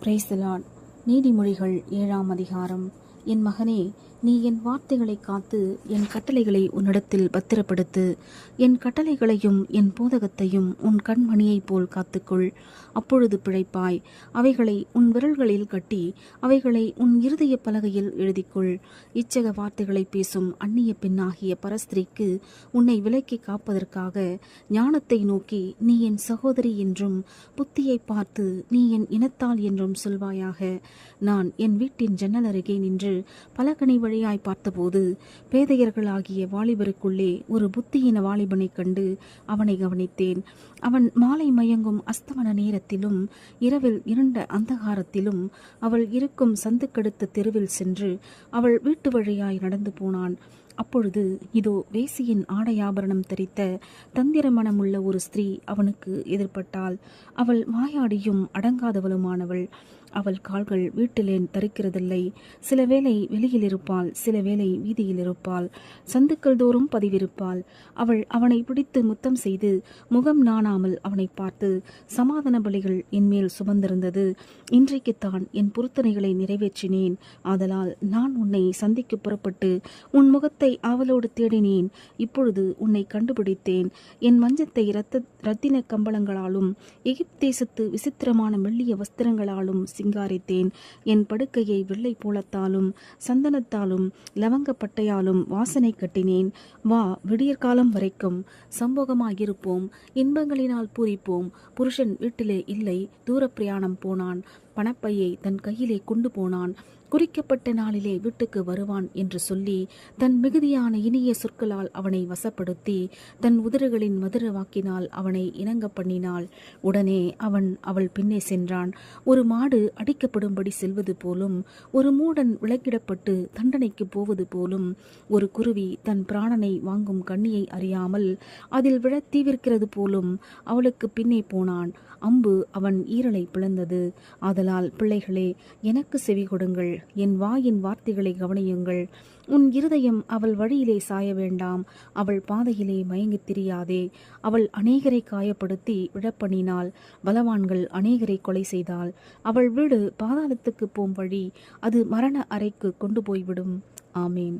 Praise the Lord. நீதிமொழிகள் 7ஆம் அதிகாரம். என் மகனே, நீ என் வார்த்தைகளை காத்து என் கட்டளைகளை உன்னிடத்தில் பத்திரப்படுத்து. என் கட்டளைகளையும் என் போதகத்தையும் உன் கண்மணியைப் போல் காத்துக்கொள். அப்பொழுது பிழைப்பாய். அவைகளை உன் விரல்களில் கட்டி அவைகளை உன் இருதய பலகையில் எழுதிக்கொள். இச்சக வார்த்தைகளை பேசும் அந்நிய பெண்ணாகிய பரஸ்திரீக்கு உன்னை விலக்கி காப்பதற்காக ஞானத்தை நோக்கி நீ என் சகோதரி என்றும் புத்தியை பார்த்து நீ என் இனத்தாள் என்றும் சொல்வாயாக. நான் என் வீட்டின் ஜன்னல் அருகே நின்று பலகனி வழியாய் பார்த்தபோது பேதையர்களாகிய வாலிபருக்குள்ளே ஒரு புத்தியின வாலிபனை கண்டு அவனை கவனித்தேன். அவன் மாலை மயங்கும் அஸ்தமன நேரத்திலும் இரவில் இருண்ட அந்தகாரத்திலும் அவள் இருக்கும் சந்துக்கடுத்த தெருவில் சென்று அவள் வீட்டு வழியாய் நடந்து போனான். அப்பொழுது இதோ வேசியின் ஆடையாபரணம் தரித்த தந்திரமனமுள்ள ஒரு ஸ்திரீ அவனுக்கு எதிர்பட்டாள். அவள் வாயாடியும் அடங்காதவளுமானவள். அவள் கால்கள் வீட்டிலே தரிக்கிறதில்லை. சில வேளை வெளியில் இருப்பாள், சில வேளை வீதியில் இருப்பாள், சந்துக்கள் தோறும் பதிவிருப்பாள். அவள் அவனை பிடித்து முத்தம் செய்து முகம் நாணாமல் அவனை பார்த்து, சமாதான பலிகள் என்மேல் சுமந்திருந்தது. இன்றைக்குத்தான் என் பொருத்தனைகளை நிறைவேற்றினேன். ஆதலால் நான் உன்னை சந்திக்க புறப்பட்டு உன் முகத்தை ஆவலோடு தேடினேன். இப்பொழுது உன்னை கண்டுபிடித்தேன். என் மஞ்சத்தை இரத்தின கம்பளங்களாலும் எகிப்தேசத்து விசித்திரமான மெல்லிய வஸ்திரங்களாலும் சிங்காரித்தேன். என் படுக்கையை வெள்ளை போலத்தாலும் சந்தனத்தாலும் லவங்கப்பட்டையாலும் வாசனை கட்டினேன். வா, விடியற்காலம் வரைக்கும் சம்போகமாயிருப்போம், இன்பங்களினால் பூரிப்போம். புருஷன் வீட்டிலே இல்லை, தூர பிரயாணம் போனான். பணப்பையை தன் கையிலே கொண்டு போனான். குறிக்கப்பட்ட நாளிலே வீட்டுக்கு வருவான் என்று சொல்லி தன் மிகுதியான இனிய சொற்களால் அவனை வசப்படுத்தி தன் உதடுகளின் மதுர வாக்கினால் அவனை இணங்க பண்ணினாள். உடனே அவன் அவள் பின்னே சென்றான். ஒரு மாடு அடிக்கப்படும்படி செல்வது போலும், ஒரு மூடன் விலக்கிடப்பட்டு தண்டனைக்கு போவது போலும், ஒரு குருவி தன் பிராணனை வாங்கும் கண்ணியை அறியாமல் அதில் விழ தீவிர்க்கிறது போலும் அவளுக்கு பின்னே போனான். அம்பு அவன் ஈரலை பிளந்தது. ஆதலால் பிள்ளைகளே, எனக்கு செவி கொடுங்கள், என் வாயின் வார்த்தைகளை கவனியுங்கள். உன் இருதயம் அவள் வழியிலே சாய வேண்டாம். அவள் பாதையிலே மயங்கித் திரியாதே. அவள் அநேகரை காயப்படுத்தி விழப்பண்ணினாள். பலவான்கள் அநேகரை கொலை செய்தாள். அவள் வீடு பாதாளத்துக்கு போம் வழி, அது மரண அறைக்கு கொண்டு போய்விடும். ஆமேன்.